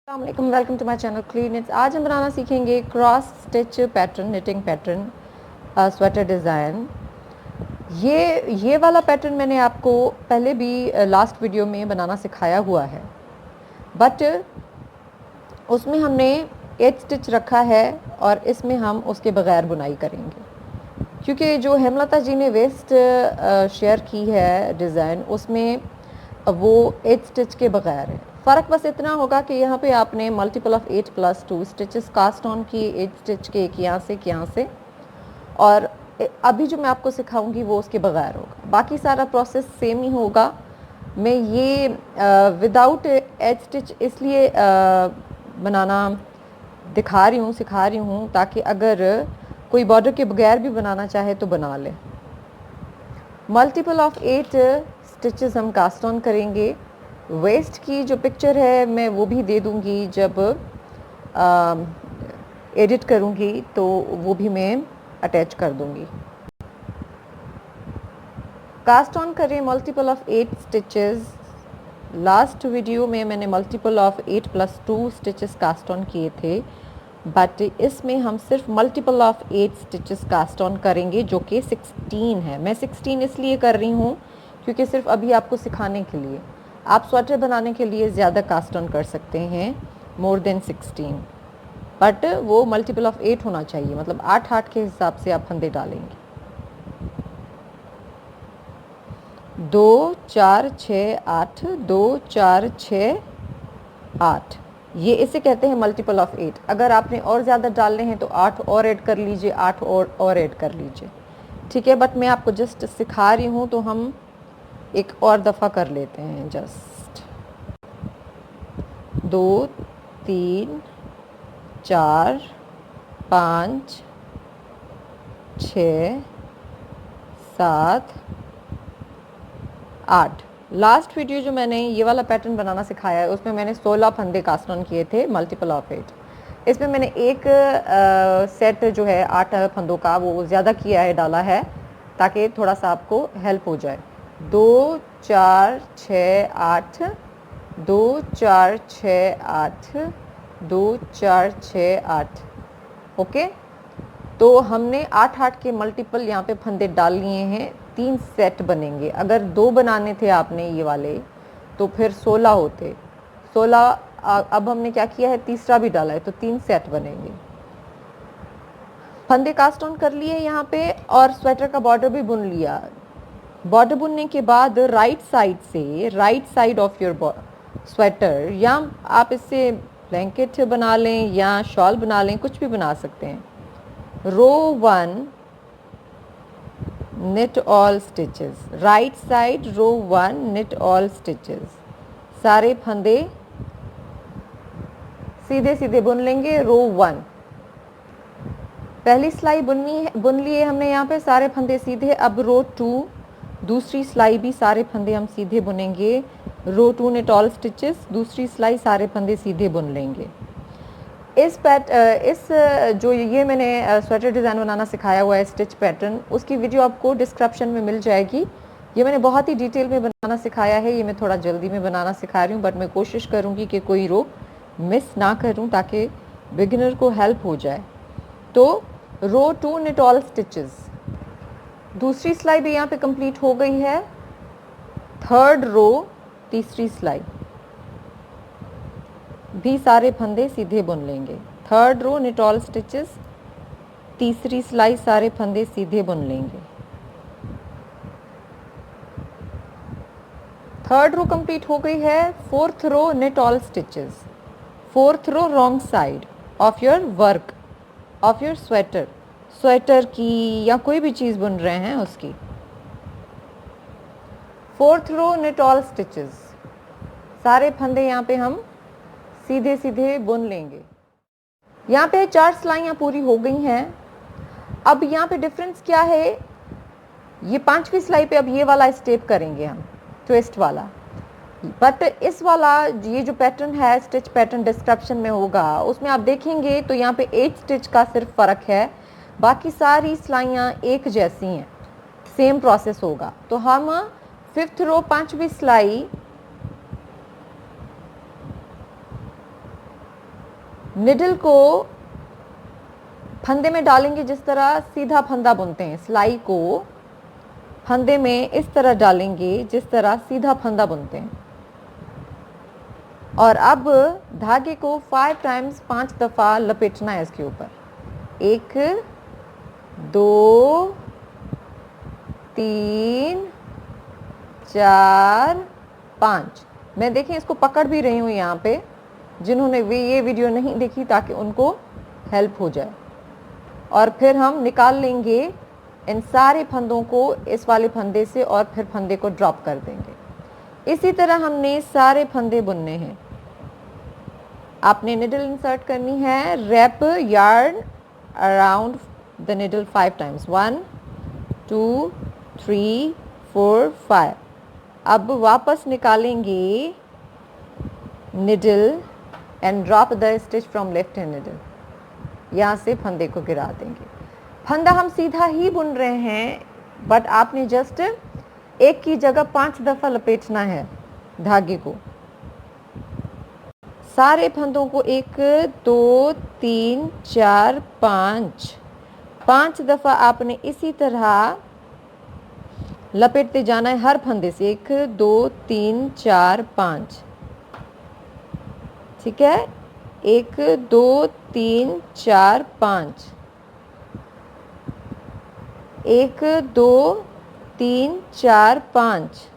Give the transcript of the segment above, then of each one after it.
अस्सलाम welcome to my channel क्लीन इट्स। आज हम बनाना सीखेंगे cross stitch pattern, knitting pattern, sweater design. ये वाला पैटर्न मैंने आपको पहले भी लास्ट वीडियो में बनाना सिखाया हुआ है, बट उसमें हमने 8 स्टिच रखा है और इसमें हम उसके बगैर बुनाई करेंगे, क्योंकि जो हेमलता जी ने वेस्ट शेयर की है डिज़ाइन, उसमें वो 8 स्टिच के बगैर है। फ़र्क बस इतना होगा कि यहाँ पे आपने multiple of 8 + 2 stitches cast on किए, 8 स्टिच के, एक यहाँ से, और अभी जो मैं आपको सिखाऊंगी वो उसके बगैर होगा। बाकी सारा प्रोसेस सेम ही होगा। मैं ये विदाउट 8 स्टिच इसलिए बनाना दिखा रही हूँ, सिखा रही हूँ, ताकि अगर कोई बॉर्डर के बगैर भी बनाना चाहे तो बना ले। मल्टीपल ऑफ 8 स्टिचेस हम कास्ट ऑन करेंगे। वेस्ट की जो पिक्चर है मैं वो भी दे दूँगी, जब एडिट करूँगी तो वो भी मैं अटैच कर दूँगी। कास्ट ऑन करें multiple of 8 stitches. Last video में मैंने multiple of 8 + 2 stitches cast on किए थे, बट इसमें हम सिर्फ multiple of 8 stitches cast on करेंगे, जो कि 16 है। मैं 16 इसलिए कर रही हूँ क्योंकि सिर्फ अभी आपको सिखाने के लिए। आप स्वेटर बनाने के लिए ज़्यादा कास्ट ऑन कर सकते हैं, मोर देन 16, बट वो मल्टीपल ऑफ 8 होना चाहिए, मतलब 8 के हिसाब से आप फंदे डालेंगे। 2 4 6 8, 2 4 6 8, ये इसे कहते हैं मल्टीपल ऑफ 8। अगर आपने और ज़्यादा डालने हैं तो 8 और ऐड कर लीजिए, 8 और ऐड कर लीजिए, ठीक है। बट मैं आपको जस्ट सिखा रही हूँ, तो हम एक और दफ़ा कर लेते हैं। जस्ट 2 3 4 5 6 7 8। लास्ट वीडियो जो मैंने ये वाला पैटर्न बनाना सिखाया है, उसमें मैंने 16 फंदे कास्ट ऑन किए थे, मल्टीपल ऑफ 8। इसमें मैंने एक सेट जो है 8 फंदों का वो ज़्यादा किया है, डाला है, ताकि थोड़ा सा आपको हेल्प हो जाए। 2 4 6 8, 2 4 6 8, 2 4 6 8। ओके, तो हमने 8 के मल्टीपल यहाँ पे फंदे डाल लिए हैं। 3 सेट बनेंगे। अगर 2 बनाने थे आपने ये वाले, तो फिर 16 होते। 16 अब हमने क्या किया है, तीसरा भी डाला है, तो 3 सेट बनेंगे। फंदे कास्ट ऑन कर लिए यहाँ पे, और स्वेटर का बॉर्डर भी बुन लिया। बॉर्डर बुनने के बाद राइट साइड से, right side of your sweater, या आप इससे ब्लैंकेट बना लें या शॉल बना लें, कुछ भी बना सकते हैं। रो 1 knit all stitches, right side row 1 knit all stitches। सारे फंदे सीधे सीधे बुन लेंगे। रो 1 पहली सिलाई बुन लिए हमने यहाँ पे, सारे फंदे सीधे। अब रो 2 दूसरी सिलाई भी सारे फंदे हम सीधे बुनेंगे। रो 2 knit all stitches, दूसरी सिलाई सारे फंदे सीधे बुन लेंगे। इस जो ये मैंने स्वेटर डिज़ाइन बनाना सिखाया हुआ है, स्टिच पैटर्न, उसकी वीडियो आपको डिस्क्रिप्शन में मिल जाएगी। ये मैंने बहुत ही डिटेल में बनाना सिखाया है। ये मैं थोड़ा जल्दी में बनाना सिखा रही हूँ, बट मैं कोशिश करूँगी कि कोई रो मिस ना करूँ, ताकि बिगिनर को हेल्प हो जाए। तो रो 2 knit all stitches, दूसरी सिलाई भी यहाँ पे कंप्लीट हो गई है। थर्ड रो, तीसरी सिलाई भी सारे फंदे सीधे बुन लेंगे। Third row knit all stitches, तीसरी सिलाई सारे फंदे सीधे बुन लेंगे। थर्ड रो कंप्लीट हो गई है। Fourth row knit all stitches, fourth row wrong side of your work, of your sweater, sweater की या कोई भी चीज़ बुन रहे हैं उसकी। Fourth row knit all stitches, सारे फंदे यहाँ पे हम सीधे सीधे बुन लेंगे। यहाँ पे 4 सिलाइयाँ पूरी हो गई हैं। अब यहाँ पे डिफरेंस क्या है, ये 5वीं सिलाई पे अब ये वाला स्टेप करेंगे हम, ट्विस्ट वाला। बट इस वाला ये जो पैटर्न है, स्टिच पैटर्न डिस्क्रिप्शन में होगा, उसमें आप देखेंगे तो यहाँ पे 8 स्टिच का सिर्फ फ़र्क है, बाकी सारी सिलाइयाँ एक जैसी हैं, सेम प्रोसेस होगा। तो हम 5th रो 5वीं सिलाई निडल को फंदे में डालेंगे जिस तरह सीधा फंदा बुनते हैं, सिलाई को फंदे में इस तरह डालेंगे जिस तरह सीधा फंदा बुनते हैं। और अब धागे को 5 टाइम्स 5 दफ़ा लपेटना है इसके ऊपर। 1 2 3 4 5। मैं देखें इसको पकड़ भी रही हूँ यहाँ पे, जिन्होंने ये वीडियो नहीं देखी, ताकि उनको हेल्प हो जाए। और फिर हम निकाल लेंगे इन सारे फंदों को इस वाले फंदे से और फिर फंदे को ड्रॉप कर देंगे। इसी तरह हमने सारे फंदे बुनने हैं। आपने निडल इंसर्ट करनी है, wrap yarn around the needle 5 times, 1 2 3 4 5। अब वापस निकालेंगे needle and drop the stitch from left hand needle. यहाँ से फंदे को गिरा देंगे। फंदा हम सीधा ही बुन रहे हैं, बट आपने जस्ट एक की जगह 5 दफ़ा लपेटना है धागे को। सारे फंदों को 1 2 3 4 5 दफ़ा आपने इसी तरह लपेटते जाना है हर फंदे से। 1 2 3 4 5, ठीक है। 1 2 3 4 5, 1 2 3 4 5,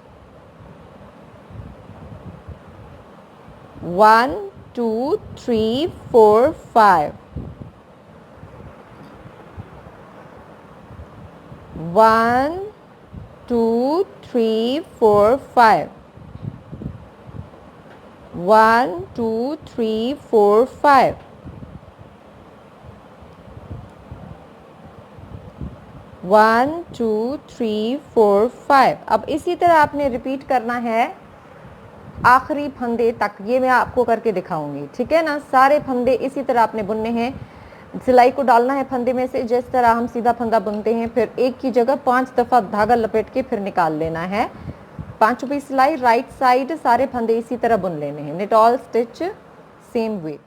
1 2 3 4 5, 1 2 3 4 5, 1 2 3 4 5, 1 2 3 4 5। अब इसी तरह आपने रिपीट करना है आखिरी फंदे तक। ये मैं आपको करके दिखाऊंगी, ठीक है ना। सारे फंदे इसी तरह आपने बुनने हैं। सिलाई को डालना है फंदे में से जिस तरह हम सीधा फंदा बुनते हैं, फिर एक की जगह 5 दफ़ा धागा लपेट के फिर निकाल लेना है। 5वीं सिलाई राइट साइड, सारे फंदे इसी तरह बुन लेने हैं। Knit all stitch same way.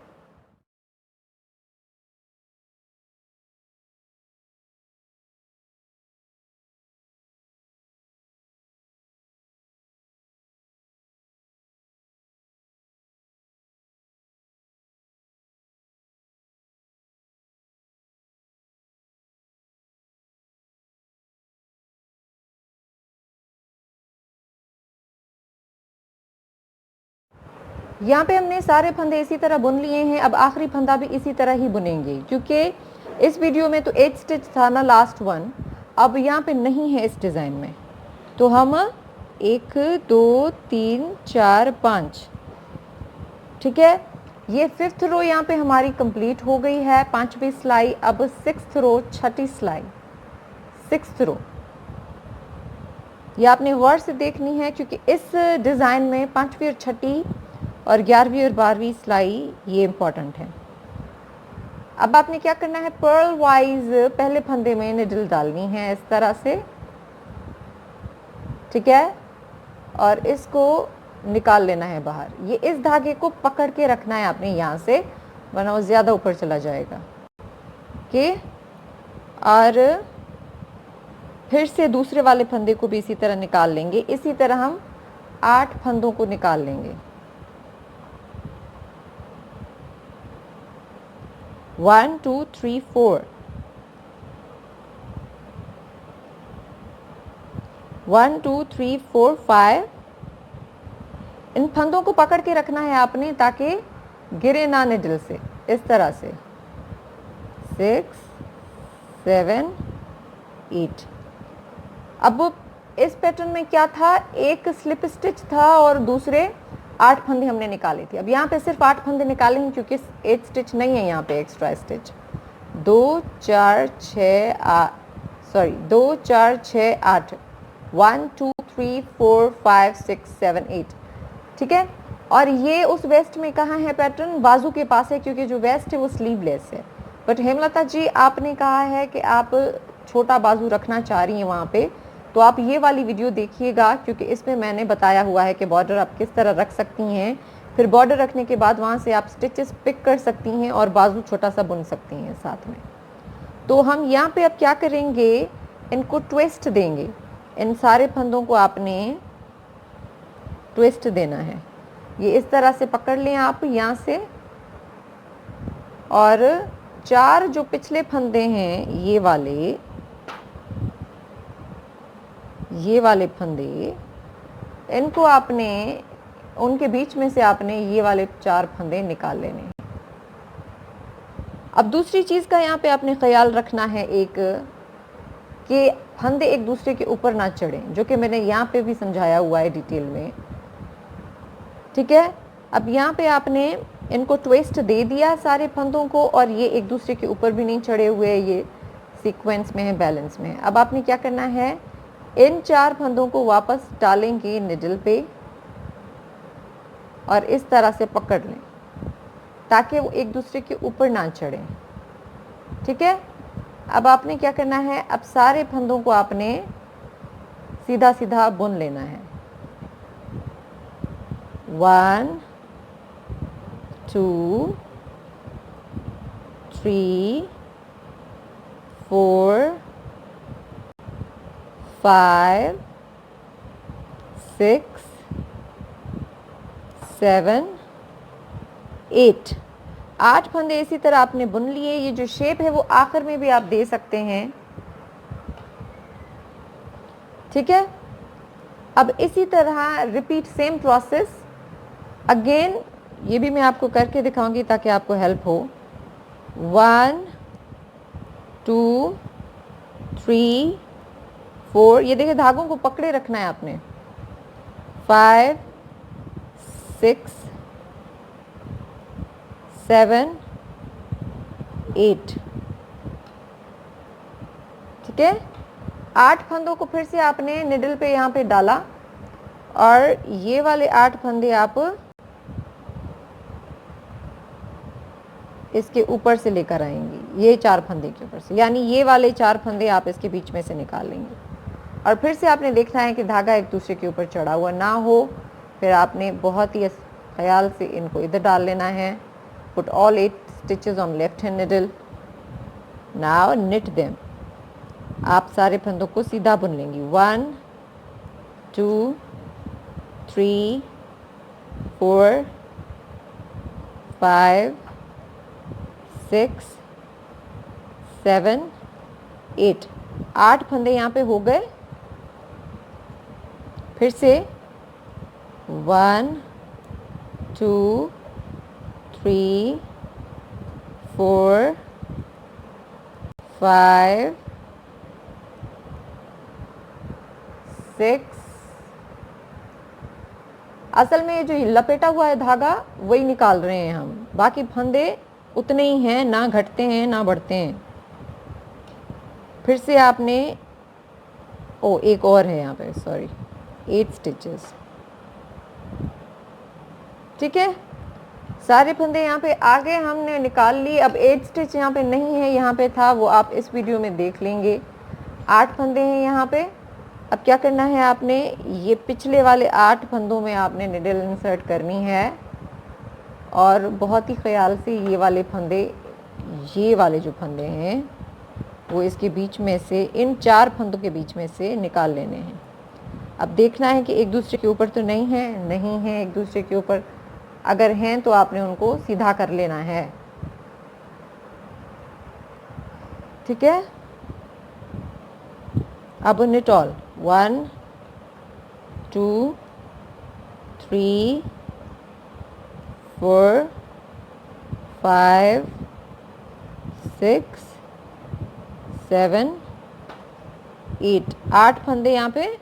यहाँ पे हमने सारे फंदे इसी तरह बुन लिए हैं। अब आखिरी फंदा भी इसी तरह ही बुनेंगे, क्योंकि इस वीडियो में तो 8 स्टिच था ना लास्ट वन, अब यहाँ पे नहीं है इस डिज़ाइन में। तो हम 1 2 3 4 5, ठीक है। ये 5th रो यहाँ पे हमारी कंप्लीट हो गई है, 5वीं सिलाई। अब 6th रो, 6ठी सिलाई, 6th रो। ये आपने वर्ड से देखनी है, क्योंकि इस डिज़ाइन में 5वीं और 6ठी और 11वीं और 12वीं सिलाई ये इम्पॉर्टेंट है। अब आपने क्या करना है, पर्ल वाइज पहले फंदे में निडल डालनी है इस तरह से, ठीक है। और इसको निकाल लेना है बाहर। ये इस धागे को पकड़ के रखना है आपने यहाँ से, वरना वो ज़्यादा ऊपर चला जाएगा, कि और फिर से दूसरे वाले फंदे को भी इसी तरह निकाल लेंगे। इसी तरह हम 8 फंदों को निकाल लेंगे। 1 2 3 4, 1 2 3 4 5। इन फंदों को पकड़ के रखना है आपने, ताकि गिरे ना निडल से। इस तरह से 6 7 8। अब इस पैटर्न में क्या था, एक स्लिप स्टिच था और दूसरे 8 फंदे हमने निकाले थे। अब यहाँ पे सिर्फ 8 फंदे निकाले हैं, क्योंकि 8 स्टिच नहीं है यहाँ पे, एक्स्ट्रा स्टिच। 2 4 6 8, 1 2 3 4 5 6 7 8, ठीक है। और ये उस वेस्ट में कहाँ है पैटर्न, बाजू के पास है, क्योंकि जो वेस्ट है वो स्लीवलेस है। बट हेमलता जी आपने कहा है कि आप छोटा बाजू रखना चाह रही हैं वहाँ पे, तो आप ये वाली वीडियो देखिएगा, क्योंकि इसमें मैंने बताया हुआ है कि बॉर्डर आप किस तरह रख सकती हैं फिर बॉर्डर रखने के बाद वहाँ से आप स्टिचेस पिक कर सकती हैं और बाजू छोटा सा बुन सकती हैं साथ में। तो हम यहाँ पे अब क्या करेंगे, इनको ट्विस्ट देंगे। इन सारे फंदों को आपने ट्विस्ट देना है। ये इस तरह से पकड़ लें आप यहाँ से, और 4 जो पिछले फंदे हैं ये वाले फंदे, इनको आपने उनके बीच में से आपने ये वाले 4 फंदे निकाल लेने हैं। अब दूसरी चीज़ का यहाँ पे आपने ख्याल रखना है एक, कि फंदे एक दूसरे के ऊपर ना चढ़ें, जो कि मैंने यहाँ पे भी समझाया हुआ है डिटेल में। ठीक है, अब यहाँ पे आपने इनको ट्विस्ट दे दिया सारे फंदों को, और ये एक दूसरे के ऊपर भी नहीं चढ़े हुए, ये सीक्वेंस में है, बैलेंस में है। अब आपने क्या करना है, इन 4 फंदों को वापस डालेंगे निडल पे और इस तरह से पकड़ लें ताकि वो एक दूसरे के ऊपर ना चढ़ें। ठीक है, अब आपने क्या करना है, अब सारे फंदों को आपने सीधा सीधा बुन लेना है। 1 2 3 4 5 6 7 8 8 फंदे इसी तरह आपने बुन लिए। ये जो शेप है वो आखिर में भी आप दे सकते हैं। ठीक है, अब इसी तरह रिपीट सेम प्रोसेस अगेन, ये भी मैं आपको करके दिखाऊंगी ताकि आपको हेल्प हो। 1 2 3 4, ये देखिए धागों को पकड़े रखना है आपने। 5 6 7 8। ठीक है, 8 फंदों को फिर से आपने निडल पे यहाँ पे डाला, और ये वाले 8 फंदे आप इसके ऊपर से लेकर आएंगी, ये 4 फंदे के ऊपर से, यानी ये वाले 4 फंदे आप इसके बीच में से निकाल लेंगे। और फिर से आपने देखना है कि धागा एक दूसरे के ऊपर चढ़ा हुआ ना हो। फिर आपने बहुत ही ख्याल से इनको इधर डाल लेना है। Put all 8 stitches on left hand needle, now knit them. आप सारे फंदों को सीधा बुन लेंगी। 1 2 3 4 5 6 7 8। 8 फंदे यहाँ पे हो गए। फिर से 1 2 3 4 5 6। असल में जो लपेटा हुआ है धागा वही निकाल रहे हैं हम, बाकी फंदे उतने ही हैं, ना घटते हैं ना बढ़ते हैं। फिर से आपने एक और है यहाँ पे, सॉरी, 8 स्टिचेस। ठीक है, सारे फंदे यहाँ पे आगे हमने निकाल ली। अब 8 स्टिच यहाँ पे नहीं है, यहाँ पे था, वो आप इस वीडियो में देख लेंगे। 8 फंदे हैं यहाँ पे। अब क्या करना है, आपने ये पिछले वाले 8 फंदों में आपने निडल इंसर्ट करनी है, और बहुत ही ख्याल से ये वाले फंदे, ये वाले जो फंदे हैं वो इसके बीच में से, इन 4 फंदों के बीच में से निकाल लेने हैं। अब देखना है कि एक दूसरे के ऊपर तो नहीं है, नहीं है एक दूसरे के ऊपर। अगर हैं तो आपने उनको सीधा कर लेना है। ठीक है, अब निट ऑल। 1 2 3 4 5 6 7 8। 8 फंदे यहाँ पे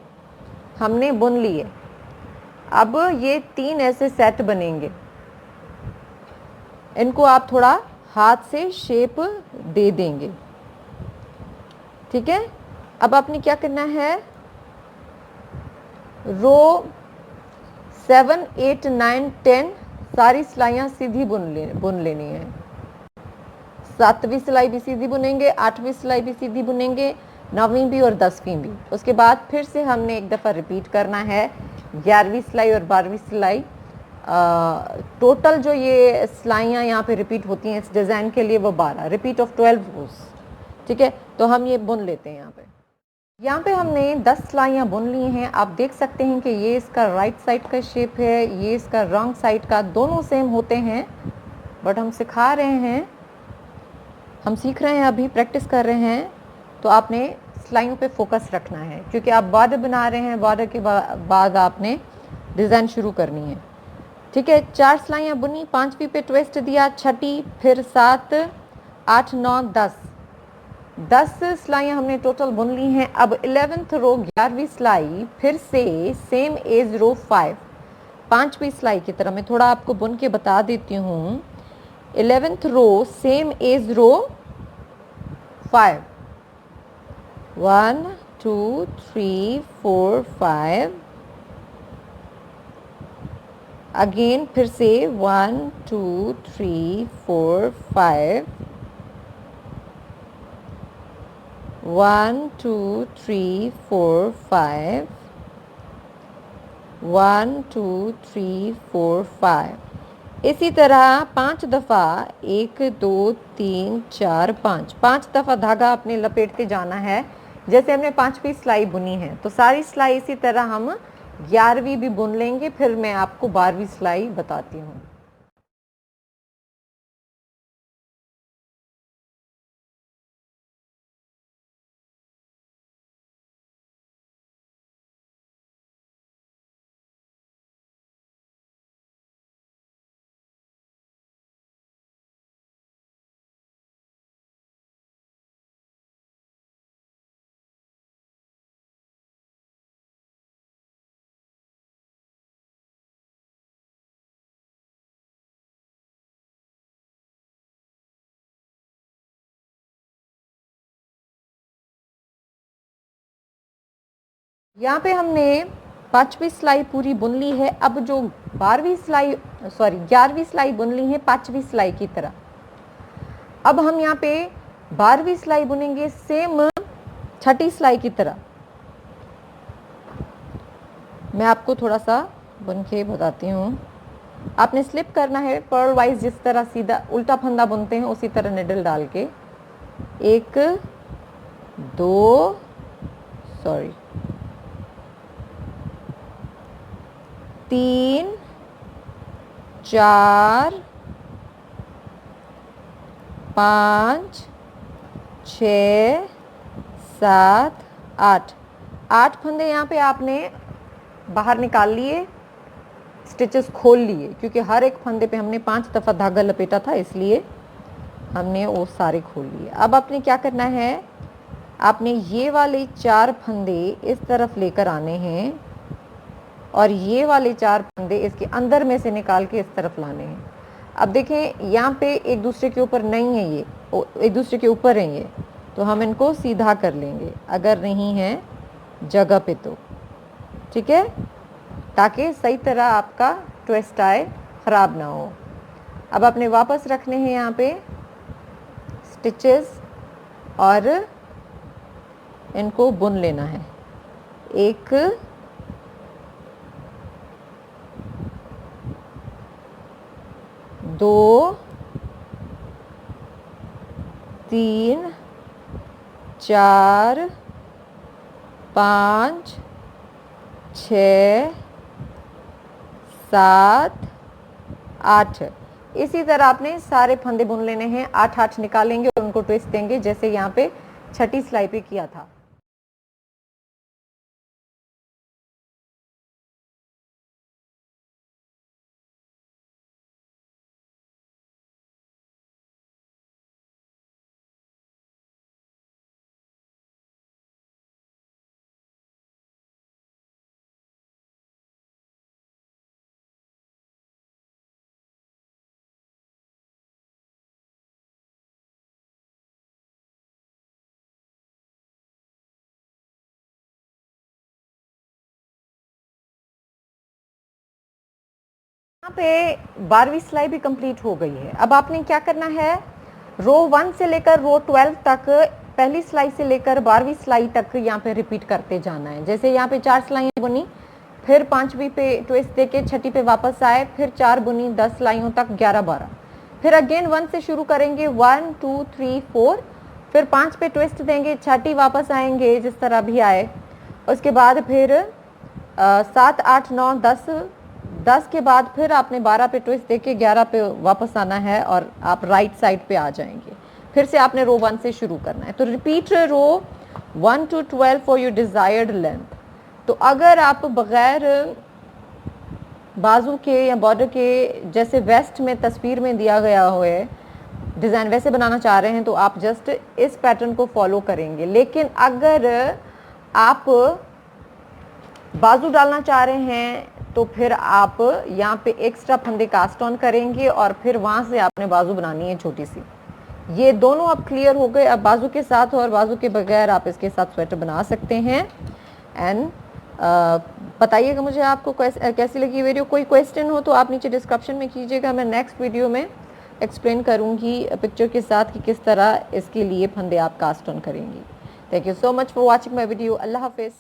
हमने बुन लिए। अब ये 3 ऐसे सेट बनेंगे, इनको आप थोड़ा हाथ से शेप दे देंगे। ठीक है, अब आपने क्या करना है, रो 7 8 9 10 सारी सिलाइयाँ सीधी बुन लेनी है। 7वीं सिलाई भी सीधी बुनेंगे, 8वीं सिलाई भी सीधी बुनेंगे, 9वीं भी और 10वीं भी। उसके बाद फिर से हमने एक दफ़ा रिपीट करना है 11वीं सिलाई और 12वीं सिलाई। टोटल जो ये सिलाइयाँ यहाँ पे रिपीट होती हैं इस डिज़ाइन के लिए वो 12, रिपीट ऑफ 12 रोज। ठीक है, तो हम ये बुन लेते हैं। यहाँ पे हमने 10 सिलाइयाँ बुन ली हैं। आप देख सकते हैं कि ये इसका राइट साइड का शेप है, ये इसका रॉन्ग साइड का, दोनों सेम होते हैं, बट हम सिखा रहे हैं, हम सीख रहे हैं, अभी प्रैक्टिस कर रहे हैं। तो आपने सिलाइयों पे फोकस रखना है क्योंकि आप बॉर्डर बना रहे हैं, बॉर्डर के बाद आपने डिज़ाइन शुरू करनी है। ठीक है, 4 सिलाइयाँ बुनी, 5वीं पे ट्विस्ट दिया, छठी, फिर 7, 8, 9, 10 सिलाइयाँ हमने टोटल बुन ली हैं। अब 11th रो 11वीं सिलाई फिर से सेम एज रो 5, 5वीं सिलाई की तरह मैं थोड़ा आपको बुन के बता देती हूँ। 11th रो सेम एज रो 5, 1 2 3 4 5, अगेन फिर से 1 2 3 4 5, 1 2 3 4 5, 1 2 3 4 5। इसी तरह 5 दफ़ा, 1 2 3 4 5, 5 दफ़ा धागा आपने लपेटते जाना है। जैसे हमने 5वीं सिलाई बुनी है तो सारी सिलाई इसी तरह हम 11वीं भी बुन लेंगे, फिर मैं आपको 12वीं सिलाई बताती हूँ। यहाँ पे हमने 5वीं सिलाई पूरी बुन ली है। अब जो 11वीं सिलाई बुन ली है 5वीं सिलाई की तरह। अब हम यहाँ पे 12वीं सिलाई बुनेंगे सेम छठी सिलाई की तरह। मैं आपको थोड़ा सा बुन के बताती हूँ। आपने स्लिप करना है पर्ल वाइज, जिस तरह सीधा उल्टा फंदा बुनते हैं उसी तरह निडल डाल के 1 2 3 4 5 6 7 8 फंदे यहाँ पे आपने बाहर निकाल लिए, स्टिचेस खोल लिए, क्योंकि हर एक फंदे पे हमने 5 दफ़ा धागा लपेटा था इसलिए हमने वो सारे खोल लिए। अब आपने क्या करना है, आपने ये वाले 4 फंदे इस तरफ लेकर आने हैं और ये वाले 4 फंदे इसके अंदर में से निकाल के इस तरफ लाने हैं। अब देखें यहाँ पे एक दूसरे के ऊपर नहीं है, ये एक दूसरे के ऊपर है ये, तो हम इनको सीधा कर लेंगे अगर नहीं है जगह पे तो, ठीक है, ताकि सही तरह आपका ट्विस्ट आए, ख़राब ना हो। अब आपने वापस रखने हैं यहाँ पे स्टिचेस और इनको बुन लेना है। 1 2 3 4 5 6 7 8। इसी तरह आपने सारे फंदे बुन लेने हैं। 8 निकालेंगे और उनको ट्विस्ट देंगे जैसे यहाँ पे छठी सिलाई पे किया था। यहाँ पे 12वीं सिलाई भी कंप्लीट हो गई है। अब आपने क्या करना है, रो 1 से लेकर रो 12 तक, पहली सिलाई से लेकर 12वीं सिलाई तक यहाँ पे रिपीट करते जाना है। जैसे यहाँ पे 4 सिलाइयाँ बुनी, फिर 5वीं पे ट्विस्ट देके 6ठी पे वापस आए, फिर 4 बुनी 10 लाइयों तक 11-12, फिर अगेन 1 से शुरू करेंगे 1 2 3 4, फिर 5 पे ट्विस्ट देंगे, 6ठी वापस आएंगे जिस तरह भी आए, उसके बाद फिर 7 8 9 10, 10 के बाद फिर आपने 12 पे ट्विस्ट देके 11 पे वापस आना है और आप राइट साइड पे आ जाएंगे। फिर से आपने रो 1 से शुरू करना है। तो repeat row 1 to 12 for your desired length. तो अगर आप बगैर बाजू के या बॉर्डर के, जैसे वेस्ट में तस्वीर में दिया गया हुआ है डिज़ाइन, वैसे बनाना चाह रहे हैं तो आप जस्ट इस पैटर्न को फॉलो करेंगे। लेकिन अगर आप बाजू डालना चाह रहे हैं तो फिर आप यहाँ पे एक्स्ट्रा फंदे कास्ट ऑन करेंगे और फिर वहाँ से आपने बाजू बनानी है छोटी सी। ये दोनों अब क्लियर हो गए। अब बाजू के साथ और बाजू के बगैर आप इसके साथ स्वेटर बना सकते हैं। एंड बताइएगा मुझे आपको कैसी लगी वीडियो। कोई क्वेश्चन हो तो आप नीचे डिस्क्रिप्शन में कीजिएगा, मैं नेक्स्ट वीडियो में एक्सप्लेन करूँगी पिक्चर के साथ कि किस तरह इसके लिए फंदे आप कास्ट ऑन करेंगी। Thank you so much for watching my video. अल्लाह हाफिज़।